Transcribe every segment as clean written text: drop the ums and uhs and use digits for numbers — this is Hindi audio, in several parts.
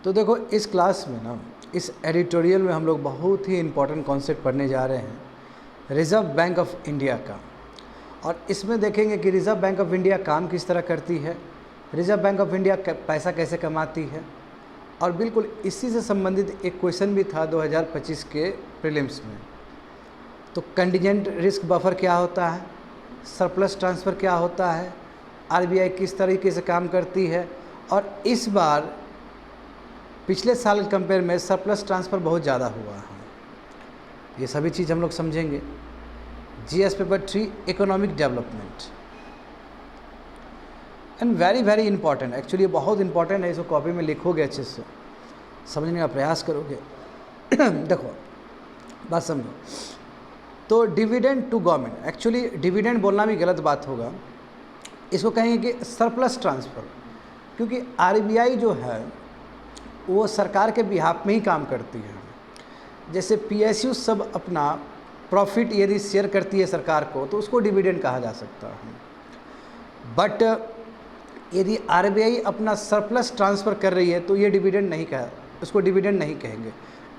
तो देखो इस क्लास में ना, इस एडिटोरियल में हम लोग बहुत ही इम्पोर्टेंट कॉन्सेप्ट पढ़ने जा रहे हैं रिज़र्व बैंक ऑफ इंडिया का। और इसमें देखेंगे कि रिज़र्व बैंक ऑफ इंडिया काम किस तरह करती है, रिज़र्व बैंक ऑफ इंडिया पैसा कैसे कमाती है, और बिल्कुल इसी से संबंधित एक क्वेश्चन भी था 2025 के प्रीलिम्स में। तो कंटिजेंट रिस्क बफर क्या होता है, सरप्लस ट्रांसफ़र क्या होता है, आरबीआई किस तरीके से काम करती है, और इस बार पिछले साल कंपेयर में सरप्लस ट्रांसफ़र बहुत ज़्यादा हुआ है। ये सभी चीज़ हम लोग समझेंगे। GS paper 3 economic development and very important, actually ये बहुत इंपॉर्टेंट है। इसको कॉपी में लिखोगे, अच्छे से समझने का प्रयास करोगे। देखो बात समझो। तो dividend to government, actually dividend बोलना भी गलत बात होगा, इसको कहेंगे कि सरप्लस ट्रांसफ़र, क्योंकि आरबीआई जो है वो सरकार के बिहाफ में ही काम करती है। जैसे पीएसयू सब अपना प्रॉफिट यदि शेयर करती है सरकार को तो उसको डिविडेंड कहा जा सकता है। बट यदि आरबीआई अपना सरप्लस ट्रांसफ़र कर रही है तो ये डिविडेंड नहीं कहा, उसको डिविडेंड नहीं कहेंगे,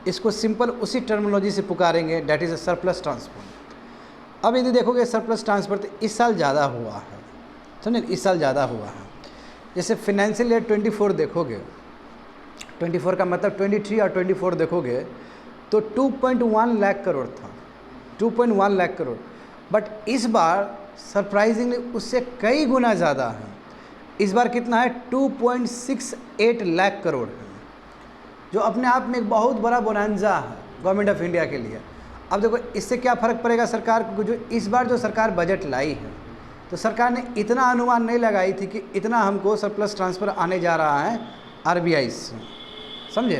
इसको सिंपल उसी टर्मिनोलॉजी से पुकारेंगे, that is a surplus transfer. अब यदि देखोगे सरप्लस ट्रांसफ़र तो इस साल ज़्यादा हुआ है, समझे, इस साल ज़्यादा हुआ है। जैसे फाइनेंशियल ईयर 24 देखोगे, 24 का मतलब 23 और 24 देखोगे तो 2.1 लाख करोड़ था, 2.1 लाख करोड़। बट इस बार सरप्राइजिंगली उससे कई गुना ज़्यादा है। इस बार कितना है, 2.68 लाख करोड़ है, जो अपने आप में एक बहुत बड़ा बोनांजा है गवर्नमेंट ऑफ इंडिया के लिए। अब देखो इससे क्या फ़र्क पड़ेगा सरकार को, जो इस बार जो सरकार बजट लाई है तो सरकार ने इतना अनुमान नहीं लगाई थी कि इतना हमको सरप्लस ट्रांसफ़र आने जा रहा है आरबीआई से, समझे।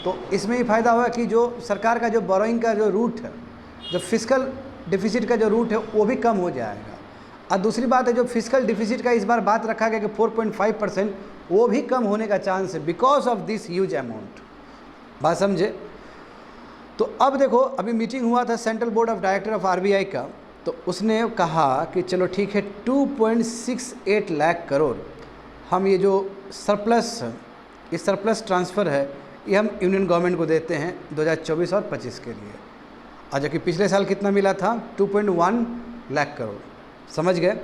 तो इसमें ही फ़ायदा हुआ कि जो सरकार का जो बोरोइंग का जो रूट है, जो फिस्कल डिफिसिट का जो रूट है वो भी कम हो जाएगा। और दूसरी बात है, जो फिस्कल डिफिसिट का इस बार बात रखा गया कि 4.5%, वो भी कम होने का चांस है because of this huge amount. बात समझे। तो अब देखो अभी मीटिंग हुआ था central board of director of RBI का, तो उसने कहा कि चलो ठीक है 2.68 लाख करोड़ हम ये जो सरप्लस, ये सरप्लस ट्रांसफ़र है ये हम यूनियन गवर्नमेंट को देते हैं 2024 और 25 के लिए। और जबकि पिछले साल कितना मिला था, 2.1 लाख करोड़, समझ गए।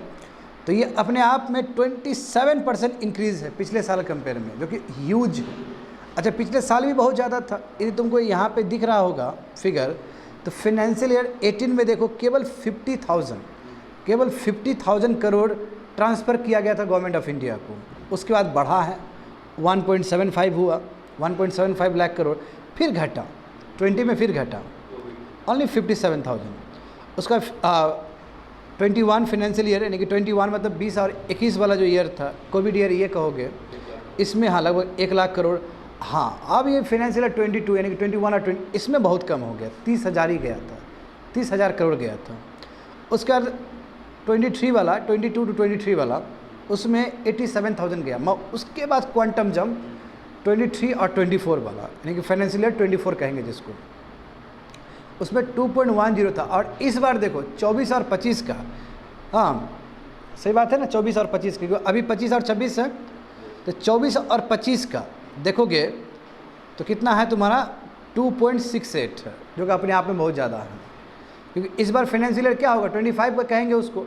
तो ये अपने आप में 27% इंक्रीज़ है पिछले साल कंपेयर में, जो कि ह्यूज है। अच्छा, पिछले साल भी बहुत ज़्यादा था। यदि तुमको यहाँ पे दिख रहा होगा फिगर, तो फाइनेंशियल ईयर 18 में देखो केवल 50,000 करोड़ ट्रांसफ़र किया गया था गवर्नमेंट ऑफ इंडिया को। उसके बाद बढ़ा है, 1.75 हुआ, 1.75 लाख करोड़, फिर घटा 20 में, फिर घटा ओनली 57,000। उसका 21 फाइनेंशियल ईयर, यानी कि 21 मतलब 20 और 21 वाला जो ईयर था, कोविड ईयर ये कहोगे, इसमें हाँ लगभग 1 लाख करोड़। हाँ, अब ये फाइनेंशियल ईयर 22 यानी कि 21 और 20, इसमें बहुत कम हो गया, 30,000 ही गया था, 30,000 करोड़ गया था। उसके बाद 23 वाला, 22 to 23 वाला, उसमें 87,000 गया। उसके बाद क्वांटम जंप 23 और 24 वाला, यानी कि फाइनेंशियल ईयर 24 कहेंगे जिसको, उसमें 2.10 था। और इस बार देखो 24 और 25 का, हाँ सही बात है ना, 24 और 25 की, अभी 25 और 26 है, तो 24 और 25 का देखोगे तो कितना है तुम्हारा, 2.68 है, जो कि अपने आप में बहुत ज़्यादा है। क्योंकि इस बार फाइनेंशियल ईयर क्या होगा, 25 का कहेंगे, उसको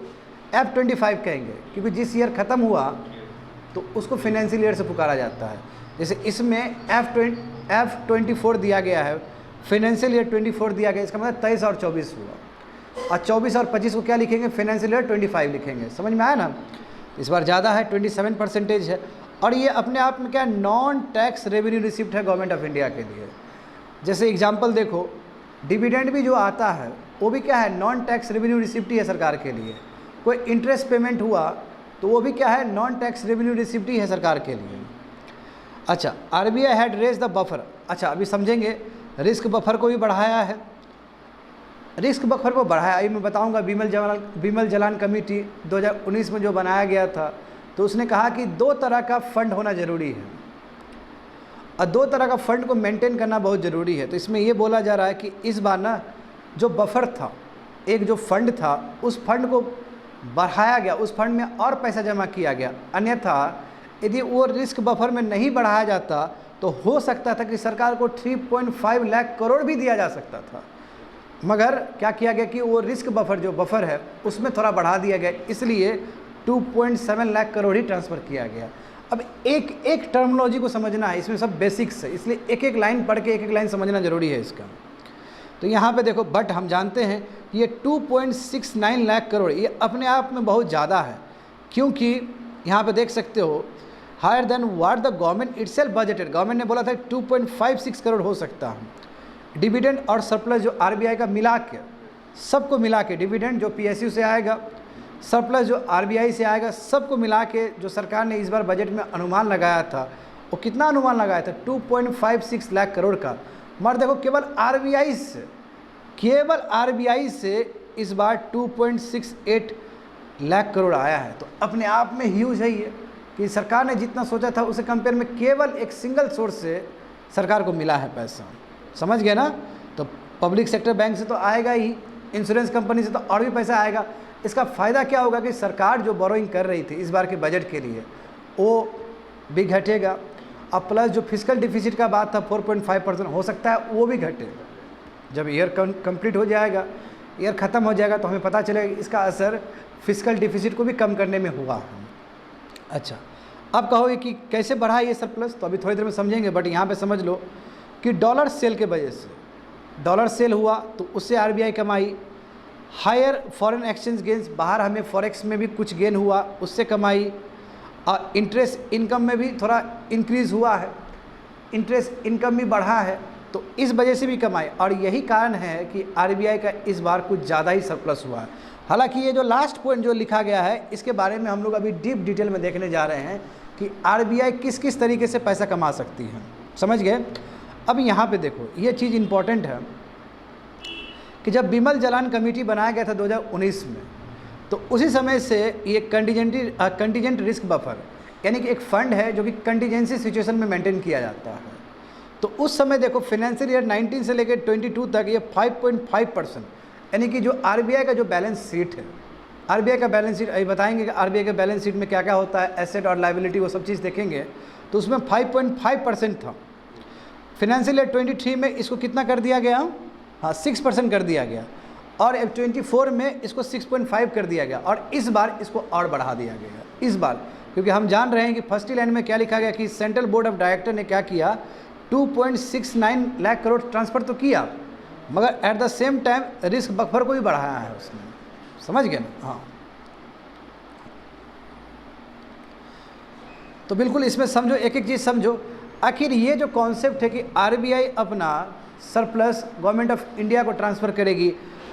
F25 कहेंगे, क्योंकि जिस ईयर ख़त्म हुआ तो उसको फाइनेंशियल ईयर से पुकारा जाता है। जैसे इसमें F24 दिया गया है, फाइनेंशियल ईयर 24 दिया गया, इसका मतलब 23 और 24 हुआ। और 24 और 25 को क्या लिखेंगे, फाइनेंशियल ईयर 25 लिखेंगे। समझ में आया ना। इस बार ज़्यादा है, 27% है। और ये अपने आप में क्या है, नॉन टैक्स रेवेन्यू रिसिप्ट है गवर्नमेंट ऑफ इंडिया के लिए। जैसे एग्जाम्पल देखो, डिविडेंड भी जो आता है वो भी क्या है, नॉन टैक्स रेवेन्यू रिसिप्ट ही है सरकार के लिए। कोई इंटरेस्ट पेमेंट हुआ तो वो भी क्या है, नॉन टैक्स रेवेन्यू रिसिप्ट ही है सरकार के लिए। अच्छा, RBI had raise the buffer. अच्छा, अभी समझेंगे, रिस्क बफर को भी बढ़ाया है। रिस्क बफर को बढ़ाया, अभी मैं बताऊंगा। बिमल जलान कमेटी 2019 में जो बनाया गया था, तो उसने कहा कि 2 तरह का फंड होना ज़रूरी है, और 2 तरह का फंड को मेंटेन करना बहुत ज़रूरी है। तो इसमें ये बोला जा रहा है कि इस बार ना जो बफर था, एक जो फंड था, उस फंड को बढ़ाया गया, उस फंड में और पैसा जमा किया गया। अन्यथा यदि वो रिस्क बफर में नहीं बढ़ाया जाता तो हो सकता था कि सरकार को 3.5 लाख करोड़ भी दिया जा सकता था, मगर क्या किया गया कि वो रिस्क बफर जो बफर है उसमें थोड़ा बढ़ा दिया गया, इसलिए 2.7 लाख करोड़ ही ट्रांसफ़र किया गया। अब एक एक टर्मिनोलॉजी को समझना है, इसमें सब बेसिक्स है, इसलिए एक एक लाइन पढ़ के एक एक लाइन समझना जरूरी है इसका। तो यहाँ पे देखो, बट हम जानते हैं कि ये 2.69 लाख करोड़ ये अपने आप में बहुत ज़्यादा है, क्योंकि यहाँ पे देख सकते हो higher than what the government itself budgeted. Government ने बोला था 2.56 करोड़ हो सकता है। डिविडेंड और सरप्लस जो आरबीआई का मिला के, सबको मिला के, डिविडेंड जो पीएसयू से आएगा, सरप्लस जो आरबीआई से आएगा, सबको मिला के जो सरकार ने इस बार बजट में अनुमान लगाया था, वो कितना अनुमान लगाया था? 2.56 लाख करोड़ का। मगर देखो केवल आरबीआई से इस बार 2.68 लाख करोड़ आया है। तो अपने आप में ह्यूज है ये, कि सरकार ने जितना सोचा था उसे कंपेयर में केवल एक सिंगल सोर्स से सरकार को मिला है पैसा। समझ गए ना? तो पब्लिक सेक्टर बैंक से तो आएगा ही, इंश्योरेंस कंपनी से तो और भी पैसा आएगा। इसका फ़ायदा क्या होगा कि सरकार जो बोरोइंग कर रही थी इस बार के बजट के लिए वो भी घटेगा, और प्लस जो फिजिकल डिफिसिट का बात था 4.5% हो सकता है वो भी घटे। जब ईयर कंप्लीट हो जाएगा, ईयर ख़त्म हो जाएगा, तो हमें पता चलेगा कि इसका असर फिजिकल डिफिसिट को भी कम करने में हुआ। अच्छा, अब कहोगे कि कैसे बढ़ा ये सरप्लस, तो अभी थोड़ी देर में समझेंगे, बट यहाँ पे समझ लो कि डॉलर सेल के वजह से, डॉलर सेल हुआ तो उससे आरबीआई कमाई, हायर फॉरेन एक्सचेंज गेंस, बाहर हमें फॉरेक्स में भी कुछ गेन हुआ उससे कमाई, और इंटरेस्ट इनकम में भी थोड़ा इंक्रीज़ हुआ है, इंटरेस्ट इनकम भी बढ़ा है, तो इस वजह से भी कमाई। और यही कारण है कि आरबीआई का इस बार कुछ ज़्यादा ही सरप्लस हुआ है। हालांकि ये जो लास्ट पॉइंट जो लिखा गया है इसके बारे में हम लोग अभी डीप डिटेल में देखने जा रहे हैं कि आरबीआई किस किस तरीके से पैसा कमा सकती है। समझ गए? अब यहाँ पे देखो, ये चीज़ इम्पॉर्टेंट है कि जब बिमल जालान कमेटी बनाया गया था 2019 में, तो उसी समय से ये कंटीजेंट रिस्क बफर, यानी कि एक फ़ंड है जो कि कंटीजेंसी सिचुएशन में मेंटेन किया जाता है। तो उस समय देखो फाइनेंशियल ईयर 19 से लेकर 22 तक ये 5.5%, यानी कि जो आरबीआई का जो बैलेंस शीट है, आरबीआई का बैलेंस शीट अभी बताएंगे कि आरबीआई के बैलेंस शीट में क्या क्या होता है, एसेट और लायबिलिटी, वो सब चीज़ देखेंगे, तो उसमें 5.5% था। फाइनेंशियल ईयर 23 में इसको कितना कर दिया गया? हाँ, 6% कर दिया गया, और अब 24 में इसको 6.5 कर दिया गया, और इस बार इसको और बढ़ा दिया गया इस बार, क्योंकि हम जान रहे हैं कि फर्स्ट लाइन में क्या लिखा गया कि सेंट्रल बोर्ड ऑफ डायरेक्टर ने क्या किया, 2.69 लाख करोड़ ट्रांसफ़र तो किया, मगर at the same time risk buffer को भी बढ़ाया है उसने। समझ गए ना? हाँ, तो बिल्कुल इसमें समझो, एक एक चीज़ समझो। आखिर ये जो कॉन्सेप्ट है कि आरबीआई अपना सरप्लस गवर्नमेंट ऑफ इंडिया को ट्रांसफ़र करेगी,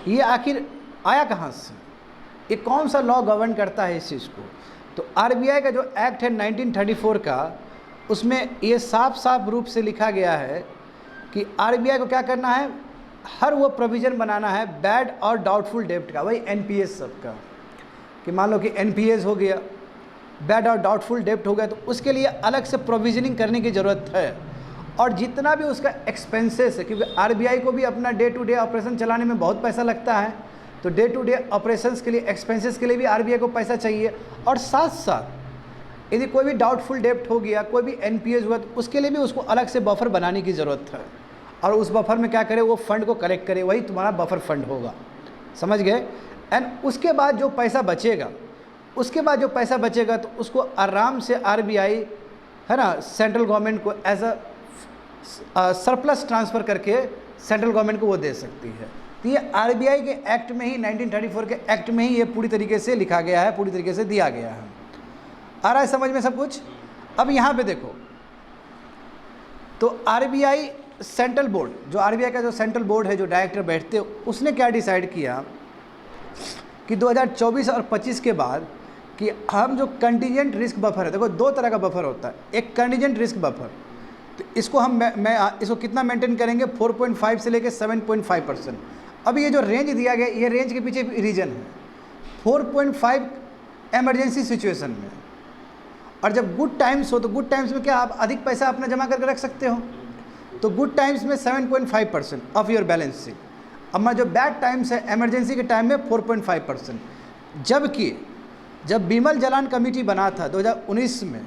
ये आखिर आया कहाँ से? ये कौन सा लॉ गवर्न करता है इस चीज़ को? तो आरबीआई का जो एक्ट है 1934 का, उसमें ये साफ साफ रूप से लिखा गया है कि आरबीआई को क्या करना है, हर वो प्रोविज़न बनाना है बैड और डाउटफुल डेब्ट का, वही एनपीएस सबका, कि मान लो कि एनपीएस हो गया, बैड और डाउटफुल डेब्ट हो गया, तो उसके लिए अलग से प्रोविजनिंग करने की ज़रूरत है। और जितना भी उसका एक्सपेंसेस है, क्योंकि आरबीआई को भी अपना डे टू डे ऑपरेशन चलाने में बहुत पैसा लगता है, तो डे टू डे ऑपरेशंस के लिए, एक्सपेंसेस के लिए भी आरबीआई को पैसा चाहिए। और साथ साथ यदि कोई भी डाउटफुल डेब्ट हो गया, कोई भी एनपीएस हुआ, तो उसके लिए भी उसको अलग से बफर बनाने की ज़रूरत है, और उस बफर में क्या करे, वो फंड को कलेक्ट करे, वही तुम्हारा बफर फंड होगा। समझ गए? एंड उसके बाद जो पैसा बचेगा, तो उसको आराम से आरबीआई, है ना, सेंट्रल गवर्नमेंट को एज अ सरप्लस ट्रांसफ़र करके सेंट्रल गवर्नमेंट को वो दे सकती है। तो ये आरबीआई के एक्ट में ही, 1934 के एक्ट में ही ये पूरी तरीके से लिखा गया है, पूरी तरीके से दिया गया है। आ रहा है समझ में सब कुछ? अब यहाँ पे देखो, तो आरबीआई सेंट्रल बोर्ड, जो आरबीआई का जो सेंट्रल बोर्ड है, जो डायरेक्टर बैठते हैं, उसने क्या डिसाइड किया कि 2024 और 25 के बाद कि हम जो कंटीजेंट रिस्क बफर है, देखो दो तरह का बफर होता है, एक कंटीजेंट रिस्क बफर, तो इसको हम इसको कितना मेंटेन करेंगे, 4.5 से लेकर 7.5%। अब ये जो रेंज दिया गया, ये रेंज के पीछे रीजन है, 4.5 एमरजेंसी सिचुएशन में, और जब गुड टाइम्स हो, तो गुड टाइम्स में क्या आप अधिक पैसा अपना जमा करके रख सकते हो, तो गुड टाइम्स में 7.5% ऑफ योर बैलेंस शीट। अब जो बैड टाइम्स है, इमरजेंसी के टाइम में 4.5%। जबकि जब बिमल जालान कमेटी बना था 2019 में,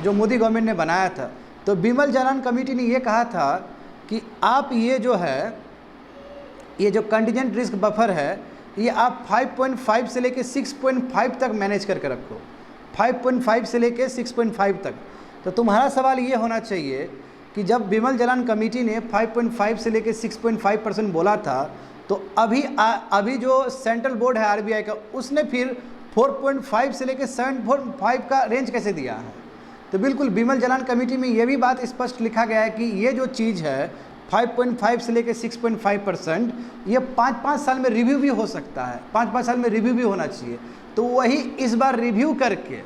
जो मोदी गवर्नमेंट ने बनाया था, तो बिमल जालान कमेटी ने ये कहा था कि आप ये जो है, ये जो कंटीजेंट रिस्क बफर है, ये आप 5.5 से लेके 6.5 तक मैनेज करके रखो, 5.5 से लेके 6.5 तक। तो तुम्हारा सवाल ये होना चाहिए कि जब बिमल जालान कमेटी ने 5.5 से लेके 6.5% बोला था, तो अभी जो सेंट्रल बोर्ड है आरबीआई का, उसने फिर 4.5 से लेके 7.5 का रेंज कैसे दिया है? तो बिल्कुल बिमल जालान कमेटी में ये भी बात स्पष्ट लिखा गया है कि ये जो चीज़ है 5.5 से लेके 6.5%, ये 5-5 साल में रिव्यू भी हो सकता है, 5-5 साल में रिव्यू भी होना चाहिए। तो वही इस बार रिव्यू करके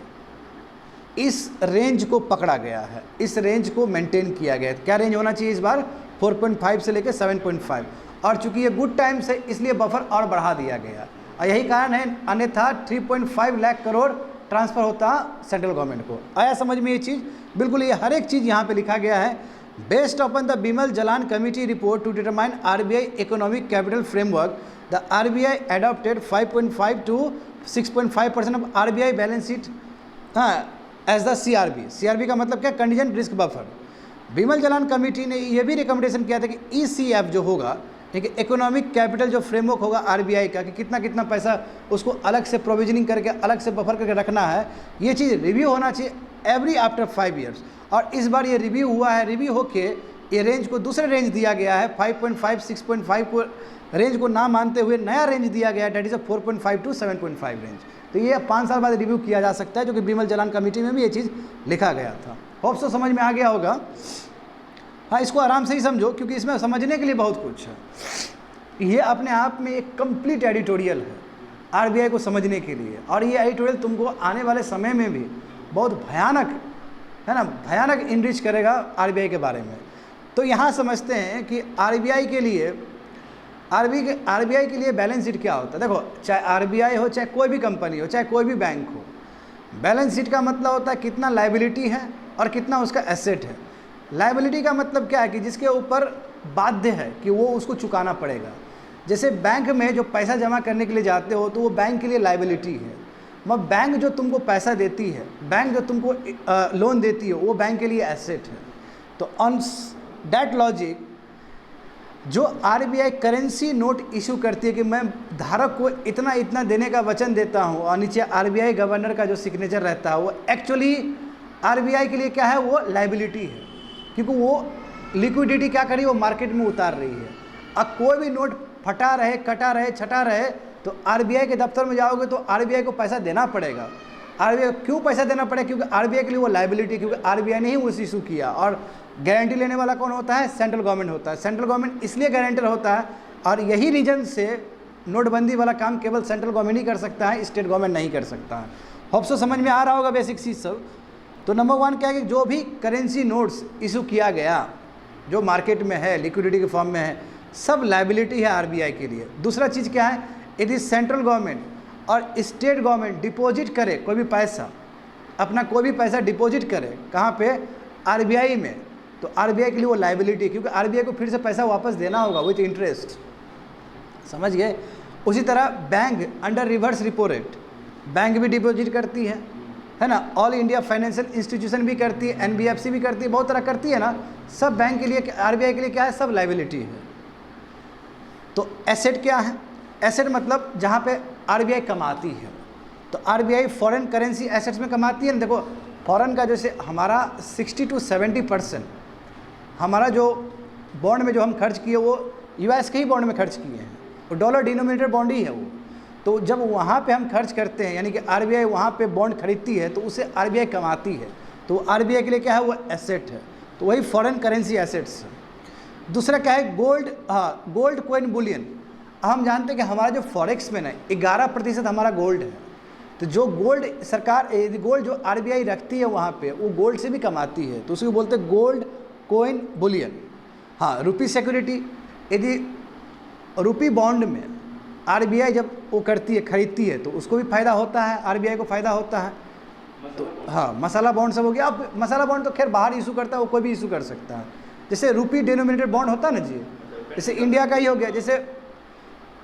इस रेंज को पकड़ा गया है, इस रेंज को मेंटेन किया गया है। क्या रेंज होना चाहिए इस बार? 4.5 से लेके 7.5। और चूंकि ये गुड टाइम्स है, इसलिए बफर और बढ़ा दिया गया, और यही कारण है, अन्यथा 3.5 लाख करोड़ ट्रांसफ़र होता सेंट्रल गवर्नमेंट को। आया समझ में ये चीज़? बिल्कुल, ये हर एक चीज़ यहाँ पे लिखा गया है। Based upon the Bimal Jalan committee report to determine RBI economic capital framework, the RBI adopted 5.5 to 6.5% of RBI balance sheet as the CRB का मतलब क्या? Contingent risk buffer. Bimal Jalan committee ने यह भी रिकमेंडेशन किया था कि ईसीएफ जो होगा, ठीक है, इकोनॉमिक कैपिटल जो फ्रेमवर्क होगा आरबीआई का, कि कितना कितना पैसा उसको अलग से प्रोविजनिंग करके अलग से बफर करके रखना है, ये चीज़ रिव्यू होना चाहिए एवरी आफ्टर 5 ईयर्स। और इस बार ये रिव्यू हुआ है, रिव्यू होके ये रेंज को दूसरे रेंज दिया गया है, 5.5 6.5 को रेंज को ना मानते हुए नया रेंज दिया गया है, डेट इज़ 4.5 to 7.5 रेंज। तो ये 5 साल बाद रिव्यू किया जा सकता है, जो कि बिमल जालान कमेटी में भी ये चीज़ लिखा गया था। होप सो समझ में आ गया होगा। हाँ, इसको आराम से ही समझो, क्योंकि इसमें समझने के लिए बहुत कुछ है। ये अपने आप में एक कंप्लीट एडिटोरियल है आरबीआई को समझने के लिए, और ये एडिटोरियल तुमको आने वाले समय में भी बहुत भयानक, है ना, भयानक इनरिच करेगा आरबीआई के बारे में। तो यहाँ समझते हैं कि आरबीआई के लिए बैलेंस शीट क्या होता है। देखो, चाहे आरबीआई हो, चाहे कोई भी कंपनी हो, चाहे कोई भी बैंक हो, बैलेंस शीट का मतलब होता है कितना लायबिलिटी है और कितना उसका एसेट है। लायबिलिटी का मतलब क्या है? कि जिसके ऊपर बाध्य है कि वो उसको चुकाना पड़ेगा। जैसे बैंक में जो पैसा जमा करने के लिए जाते हो, तो वो बैंक के लिए लायबिलिटी है। मगर बैंक जो तुमको पैसा देती है, बैंक जो तुमको लोन देती है, वो बैंक के लिए एसेट है। तो ऑन दैट लॉजिक, जो आरबीआई करेंसी नोट इशू करती है कि मैं धारक को इतना इतना देने का वचन देता हूँ, और नीचे आरबीआई गवर्नर का जो सिग्नेचर रहता है, वो एक्चुअली आरबीआई के लिए क्या है? वो लायबिलिटी है, क्योंकि वो लिक्विडिटी क्या करी? वो मार्केट में उतार रही है। अब कोई भी नोट फटा रहे, कटा रहे, छटा रहे, तो आरबीआई के दफ्तर में जाओगे तो आरबीआई को पैसा देना पड़ेगा। आरबीआई को क्यों पैसा देना पड़ेगा? क्योंकि आरबीआई के लिए वो लायबिलिटी, क्योंकि आरबीआई ने ही उस इशू किया। और गारंटी लेने वाला कौन होता है? सेंट्रल गवर्नमेंट होता है। सेंट्रल गवर्नमेंट इसलिए गारंटर होता है, और यही रीजन से नोटबंदी वाला काम केवल सेंट्रल गवर्नमेंट ही कर सकता है, स्टेट गवर्नमेंट नहीं कर सकता है। होप सो समझ में आ रहा होगा बेसिक चीज़ सब। तो नंबर 1 क्या है कि जो भी करेंसी नोट्स इशू किया गया, जो मार्केट में है, लिक्विडिटी के फॉर्म में है, सब लायबिलिटी है आरबीआई के लिए। दूसरा चीज़ क्या है? इट इज़ सेंट्रल गवर्नमेंट और स्टेट गवर्नमेंट डिपॉजिट करे कोई भी पैसा, अपना कोई भी पैसा डिपॉजिट करे, कहाँ पे? आरबीआई में, तो आरबीआई के लिए वो लायबिलिटी, क्योंकि आरबीआई को फिर से पैसा वापस देना होगा विथ इंटरेस्ट। समझ गए? उसी तरह bank under reverse repo rate, bank भी डिपॉजिट करती है ना, ऑल इंडिया फाइनेंशियल इंस्टीट्यूशन भी करती है, एनबीएफसी भी करती है, बहुत तरह करती है ना। सब बैंक के लिए, आरबीआई के लिए क्या है? सब लायबिलिटी है। तो एसेट क्या है? एसेट मतलब जहाँ पे आरबीआई कमाती है। तो आरबीआई फॉरेन करेंसी एसेट्स में कमाती है ना। देखो, फॉरेन का जैसे हमारा 60 to 70% हमारा जो बॉन्ड में जो हम खर्च किए, वो यूएस के ही बॉन्ड में खर्च किए हैं, वो डॉलर डिनोमिनेटेड बॉन्ड ही है वो। तो जब वहाँ पे हम खर्च करते हैं, यानी कि आरबीआई वहाँ पे बॉन्ड खरीदती है, तो उसे आरबीआई कमाती है। तो आरबीआई के लिए क्या है? वो एसेट है। तो वही फॉरेन करेंसी एसेट्स है। दूसरा क्या है? गोल्ड, हाँ, गोल्ड कॉइन बुलियन। हम जानते हैं कि हमारा जो फॉरेक्स में ना 11% हमारा गोल्ड है। तो जो गोल्ड सरकार, गोल्ड जो आरबीआई रखती है वहाँ पे, वो गोल्ड से भी कमाती है, तो उसको बोलते हैं गोल्ड कॉइन बुलियन। हाँ, रुपी सिक्योरिटी, यदि रुपी बॉन्ड में आरबीआई जब वो करती है, खरीदती है, तो उसको भी फ़ायदा होता है, आरबीआई को फ़ायदा होता है। तो हाँ, मसाला बॉन्ड सब हो गया। अब मसाला बॉन्ड तो खैर बाहर इशू करता है, वो कोई भी इशू कर सकता है। जैसे रुपी डिनोमिनेटेड बॉन्ड होता है ना जी, जैसे इंडिया का ही हो गया। जैसे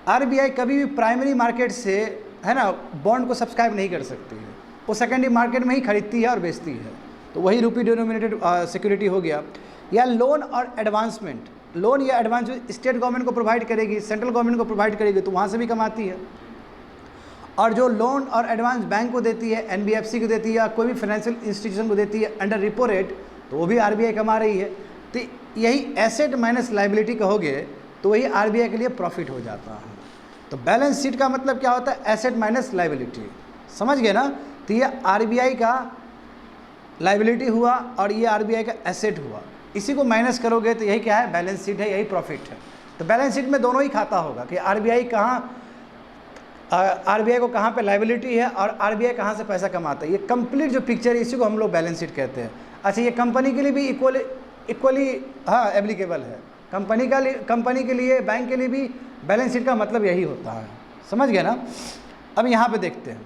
आरबीआई कभी भी प्राइमरी मार्केट से, है ना, बॉन्ड को सब्सक्राइब नहीं कर सकती है, वो सेकेंडरी मार्केट में ही खरीदती है और बेचती है। तो वही रुपी डिनोमिनेटेड सिक्योरिटी हो गया। या लोन और एडवांसमेंट, लोन या एडवांस स्टेट गवर्नमेंट को प्रोवाइड करेगी, सेंट्रल गवर्नमेंट को प्रोवाइड करेगी, तो वहाँ से भी कमाती है। और जो लोन और एडवांस बैंक को देती है, एनबीएफसी को देती है या कोई भी फाइनेंशियल इंस्टीट्यूशन को देती है अंडर रिपो रेट, तो वो भी आरबीआई कमा रही है। तो यही एसेट माइनस लाइबिलिटी कहोगे तो वही आरबीआई के लिए प्रॉफिट हो जाता है। तो बैलेंस शीट का मतलब क्या होता है? एसेट माइनस लाइबिलिटी, समझ गए ना? तो ये आरबीआई का लाइबिलिटी हुआ और ये आरबीआई का एसेट हुआ, इसी को माइनस करोगे तो यही क्या है? बैलेंस शीट है, यही प्रॉफिट है। तो बैलेंस शीट में दोनों ही खाता होगा कि आरबीआई को कहाँ पे लाइबिलिटी है और आरबीआई कहाँ से पैसा कमाता है। ये कंप्लीट जो पिक्चर है इसी को हम लोग बैलेंस शीट कहते हैं। अच्छा, ये कंपनी के लिए भी इक्वली हाँ एप्लीकेबल है। कंपनी के लिए, बैंक के लिए भी बैलेंस शीट का मतलब यही होता है, समझ गए ना? अब यहाँ पे देखते हैं,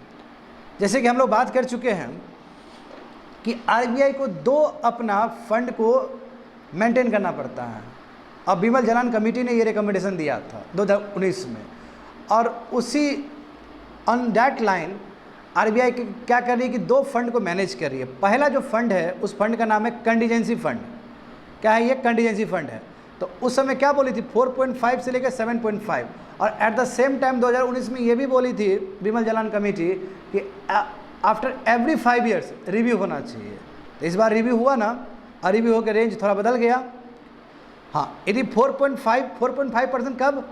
जैसे कि हम लोग बात कर चुके हैं कि आरबीआई को दो अपना फंड को मेंटेन करना पड़ता है। अब बिमल जलान कमेटी ने ये रिकमेंडेशन दिया था 2019 में, और उसी ऑन दैट लाइन आरबीआई क्या कर रही है कि दो फंड को मैनेज कर रही है। पहला जो फंड है उस फंड का नाम है कंटीजेंसी फंड। क्या है ये? कंटीजेंसी फंड है। तो उस समय क्या बोली थी? 4.5 से लेकर 7.5, और एट द सेम टाइम 2019 में ये भी बोली थी बिमल जलान कमेटी कि आफ्टर एवरी 5 ईयर्स रिव्यू होना चाहिए। तो इस बार रिव्यू हुआ ना, और रिव्यू होकर रेंज थोड़ा बदल गया। हाँ, यदि 4.5% कब?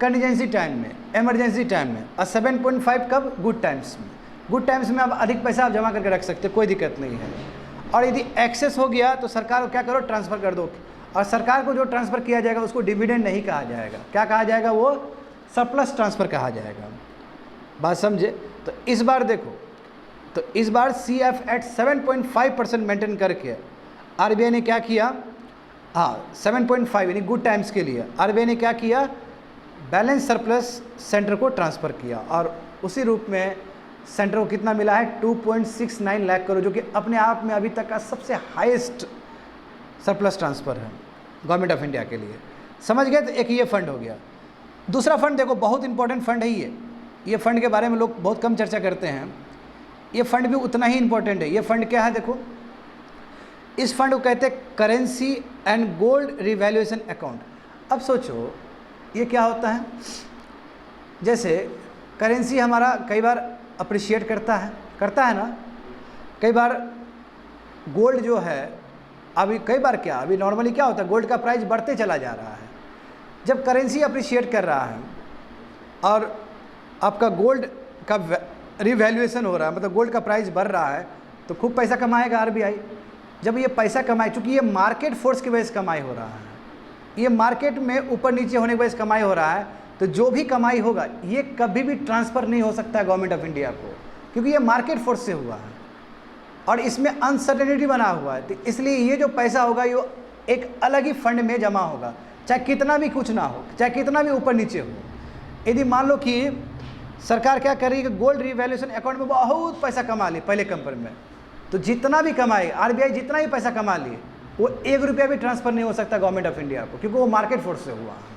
कंटीजेंसी टाइम में, इमरजेंसी टाइम में, और 7.5 कब? गुड टाइम्स में। गुड टाइम्स में आप अधिक पैसा आप जमा करके रख सकते, कोई दिक्कत नहीं है। और यदि एक्सेस हो गया तो सरकार को क्या करो? ट्रांसफ़र कर दो। और सरकार को जो ट्रांसफ़र किया जाएगा उसको डिविडेंड नहीं कहा जाएगा, क्या कहा जाएगा? वो सरप्लस ट्रांसफ़र कहा जाएगा। बात समझे? तो इस बार देखो, तो इस बार CF एट 7.5% मेंटेन करके आरबीआई ने क्या किया? हाँ, 7.5 यानी गुड टाइम्स के लिए आरबीआई ने क्या किया? बैलेंस सरप्लस सेंटर को ट्रांसफ़र किया, और उसी रूप में सेंटर को कितना मिला है? 2.69 लाख करोड़, जो कि अपने आप में अभी तक का सबसे हाईएस्ट सरप्लस ट्रांसफ़र है गवर्नमेंट ऑफ इंडिया के लिए। समझ गए? तो एक ये फंड हो गया। दूसरा फंड देखो, बहुत इंपॉर्टेंट फंड है ये फंड के बारे में लोग बहुत कम चर्चा करते हैं। ये फंड भी उतना ही इंपॉर्टेंट है। ये फंड क्या है? देखो, इस फंड को कहते हैं currency and gold revaluation account. अब सोचो ये क्या होता है? जैसे करेंसी हमारा कई बार अप्रिशिएट करता है ना। कई बार गोल्ड जो है, अभी कई बार क्या, अभी नॉर्मली क्या होता है? गोल्ड का प्राइस बढ़ते चला जा रहा है। जब करेंसी अप्रिशिएट कर रहा है और आपका गोल्ड का रिवैल्यूएशन हो रहा है, मतलब गोल्ड का प्राइस बढ़ रहा है, तो खूब पैसा कमाएगा आरबीआई। जब ये पैसा कमाए, चूँकि ये मार्केट फोर्स की वजह से कमाई हो रहा है, ये मार्केट में ऊपर नीचे होने की वजह से कमाई हो रहा है, तो जो भी कमाई होगा ये कभी भी ट्रांसफ़र नहीं हो सकता है गवर्नमेंट ऑफ इंडिया को, क्योंकि ये मार्केट फोर्स से हुआ है और इसमें अनसर्टेनिटी बना हुआ है। तो इसलिए ये जो पैसा होगा ये एक अलग ही फंड में जमा होगा, चाहे कितना भी कुछ ना हो, चाहे कितना भी ऊपर नीचे हो। यदि मान लो कि सरकार क्या कर रही है कि गोल्ड रिवैल्यूएशन अकाउंट में बहुत पैसा कमा ली पहले कंपनी में, तो जितना भी कमाए आरबीआई, जितना ही पैसा कमा लिए, वो 1 रुपया भी ट्रांसफ़र नहीं हो सकता गवर्नमेंट ऑफ इंडिया को, क्योंकि वो मार्केट फोर्स से हुआ है।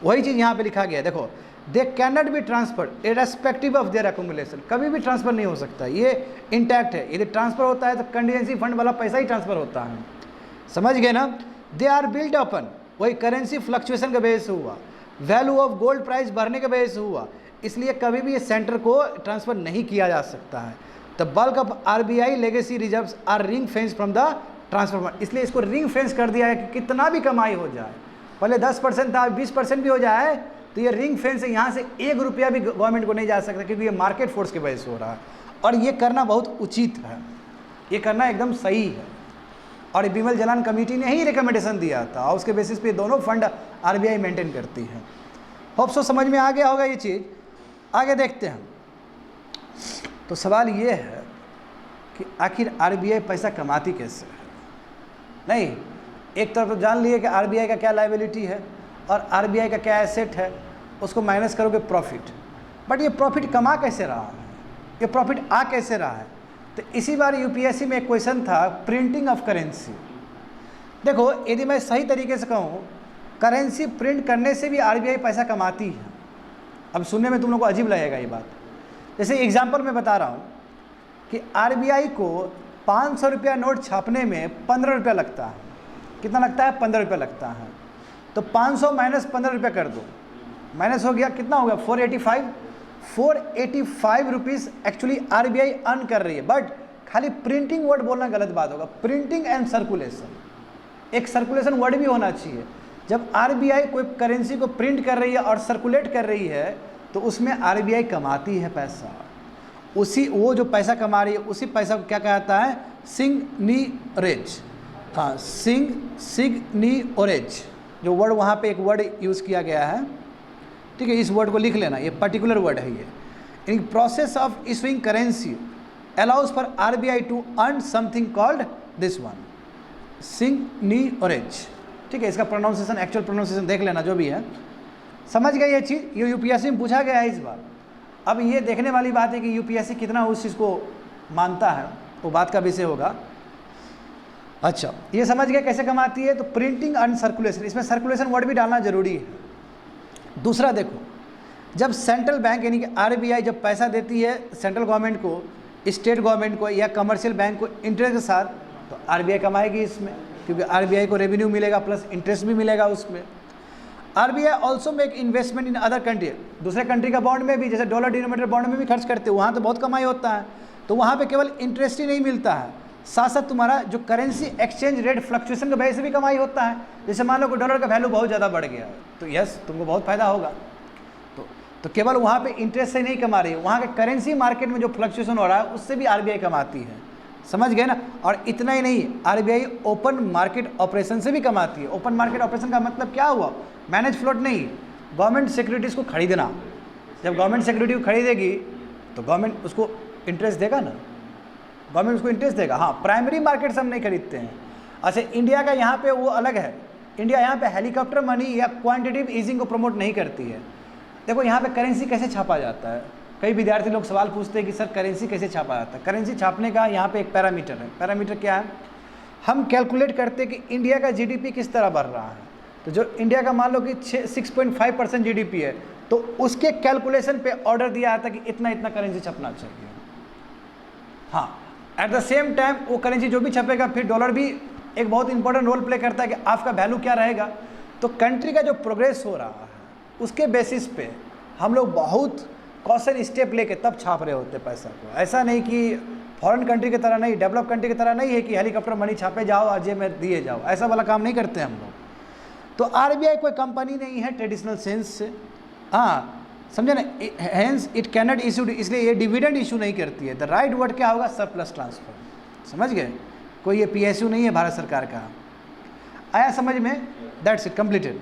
वही चीज़ यहाँ पे लिखा गया है, देखो, they can not be transferred irrespective of their accumulation. कभी भी ट्रांसफ़र नहीं हो सकता, ये इंटैक्ट है। यदि ट्रांसफ़र होता है तो कंटीजेंसी फंड वाला पैसा ही ट्रांसफ़र होता है। समझ गए ना? दे आर बिल्ड अपन, वही करेंसी फ्लक्चुएशन का बेस हुआ, वैल्यू ऑफ गोल्ड प्राइस बढ़ने का बेस हुआ, इसलिए कभी भी ये सेंटर को ट्रांसफ़र नहीं किया जा सकता है। The bulk of RBI legacy reserves R ring fence from the transfer fund, इसलिए इसको रिंग फेंस कर दिया है कि कितना भी कमाई हो जाए, पहले 10% था, 20% भी हो जाए, तो ये रिंग फेंस है, यहाँ से 1 रुपया भी गवर्नमेंट को नहीं जा सकता, क्योंकि ये मार्केट फोर्स की वजह से हो रहा है। और ये करना बहुत उचित है, ये करना एकदम सही है, और बिमल जलान कमेटी ने ही रिकमेंडेशन दिया था, और उसके बेसिस पे दोनों फंड आरबीआई मेंटेन करती है। होप सो समझ में आ गया होगा ये चीज़। आगे देखते हैं। तो सवाल ये है कि आखिर आरबीआई पैसा कमाती कैसे है? नहीं, एक तरफ तो जान लिए कि आरबीआई का क्या लायबिलिटी है और आरबीआई का क्या एसेट है, उसको माइनस करोगे प्रॉफिट। बट ये प्रॉफिट कमा कैसे रहा है, ये प्रॉफिट आ कैसे रहा है? तो इसी बार यूपीएससी में एक क्वेश्चन था, प्रिंटिंग ऑफ करेंसी। देखो, यदि मैं सही तरीके से कहूँ, करेंसी प्रिंट करने से भी आरबीआई पैसा कमाती है। अब सुनने में तुम लोग को अजीब लगेगा ये बात। जैसे एग्जांपल मैं बता रहा हूँ कि आरबीआई को 500 रुपया नोट छापने में 15 रुपया लगता है। कितना लगता है? 15 रुपया लगता है। तो 500 माइनस 15 रुपया कर दो, माइनस हो गया, कितना हो गया? 485 रुपीज़ एक्चुअली आरबीआई अर्न कर रही है। बट खाली प्रिंटिंग वर्ड बोलना गलत बात होगा। प्रिंटिंग एंड सर्कुलेशन, एक सर्कुलेशन वर्ड भी होना चाहिए। जब आरबीआई कोई करेंसी को प्रिंट कर रही है और सर्कुलेट कर रही है तो उसमें आरबीआई कमाती है पैसा। उसी वो जो पैसा कमा रही है उसी पैसा को क्या कहता है? सिग्नीओरेज। हाँ, सिग्नीओरेज जो वर्ड वहाँ पे एक वर्ड यूज़ किया गया है, ठीक है, इस वर्ड को लिख लेना, ये पर्टिकुलर वर्ड है ये। In process of issuing currency allows for RBI to earn something called this one, सिग्नीओरेज। ठीक है, इसका प्रोनाउंसिएशन, एक्चुअल प्रोनाउंसिएशन देख लेना जो भी है। समझ गए ये चीज़? ये यूपीएससी में पूछा गया है इस बार। अब ये देखने वाली बात है कि यूपीएससी कितना उस चीज़ को मानता है, वो बात का विषय होगा। अच्छा, ये समझ गए कैसे कमाती है? तो प्रिंटिंग एंड सर्कुलेशन, इसमें सर्कुलेशन वर्ड भी डालना जरूरी है। दूसरा देखो, जब सेंट्रल बैंक यानी कि आरबीआई जब पैसा देती है सेंट्रल गवर्नमेंट को, स्टेट गवर्नमेंट को या कमर्शियल बैंक को इंटरेस्ट के साथ, तो आरबीआई कमाएगी इसमें, क्योंकि आरबीआई को रेवेन्यू मिलेगा प्लस इंटरेस्ट भी मिलेगा उसमें। RBI also make investment in other country, दूसरे कंट्री का बॉन्ड में भी, जैसे डॉलर डिनोमिनेटेड बॉन्ड में भी खर्च करते हो, वहाँ तो बहुत कमाई होता है। तो वहाँ पे केवल इंटरेस्ट ही नहीं मिलता है, साथ साथ तुम्हारा जो करेंसी एक्सचेंज रेट फ्लक्चुएशन की वजह से भी कमाई होता है। जैसे मान लो कि डॉलर का वैल्यू बहुत ज़्यादा बढ़ गया तो यस, तुमको बहुत फायदा होगा। तो केवल वहाँ पे इंटरेस्ट से नहीं कमा रही है, वहाँ के करेंसी मार्केट में जो फ्लक्चुएशन हो रहा है उससे भी आरबीआई कमाती है। समझ गए ना? और इतना ही नहीं, आरबीआई ओपन मार्केट ऑपरेशन से भी कमाती है। ओपन मार्केट ऑपरेशन का मतलब क्या हुआ? मैनेज फ्लोट नहीं, गवर्नमेंट सिक्योरिटीज़ को खरीदना। जब गवर्नमेंट सिक्योरिटी को खरीदेगी तो गवर्नमेंट उसको इंटरेस्ट देगा ना, गवर्नमेंट उसको इंटरेस्ट देगा। हाँ, प्राइमरी मार्केट से हम नहीं खरीदते हैं। अच्छा, इंडिया का यहाँ पे वो अलग है, इंडिया यहाँ पे हेलीकॉप्टर मनी या क्वांटिटेटिव ईजिंग को प्रमोट नहीं करती है। देखो यहाँ पे करेंसी कैसे छापा जाता है, कई विद्यार्थी लोग सवाल पूछते हैं कि सर करेंसी कैसे छापा जाता है। करेंसी छापने का यहाँ पे एक पैरामीटर है। पैरामीटर क्या है? हम कैलकुलेट करते हैं कि इंडिया का जीडीपी किस तरह बढ़ रहा है। तो जो इंडिया का मान लो कि 6.5% जीडीपी है, तो उसके कैलकुलेशन पे ऑर्डर दिया जाता है कि इतना इतना करेंसी छपना चाहिए। हाँ, एट द सेम टाइम वो करेंसी जो भी छपेगा, फिर डॉलर भी एक बहुत इंपॉर्टेंट रोल प्ले करता है कि आपका वैल्यू क्या रहेगा। तो कंट्री का जो प्रोग्रेस हो रहा है उसके बेसिस पे हम लोग बहुत कॉशन स्टेप लेके तब छाप रहे होते पैसा को। ऐसा नहीं कि फॉरेन कंट्री की तरह नहीं, डेवलप कंट्री की तरह नहीं है कि हेलीकॉप्टर मनी छापे जाओ और जेब में दिए जाओ, ऐसा वाला काम नहीं करते हम लोग। तो आरबीआई कोई कंपनी नहीं है ट्रेडिशनल सेंस से। हाँ, समझे ना? हेंस इट कैनॉट इशूड, इसलिए ये डिविडेंड इशू नहीं करती है। द राइट वर्ड क्या होगा? Surplus transfer. समझ गए? कोई ये पीएसयू नहीं है भारत सरकार का। आया समझ में? That's it, completed.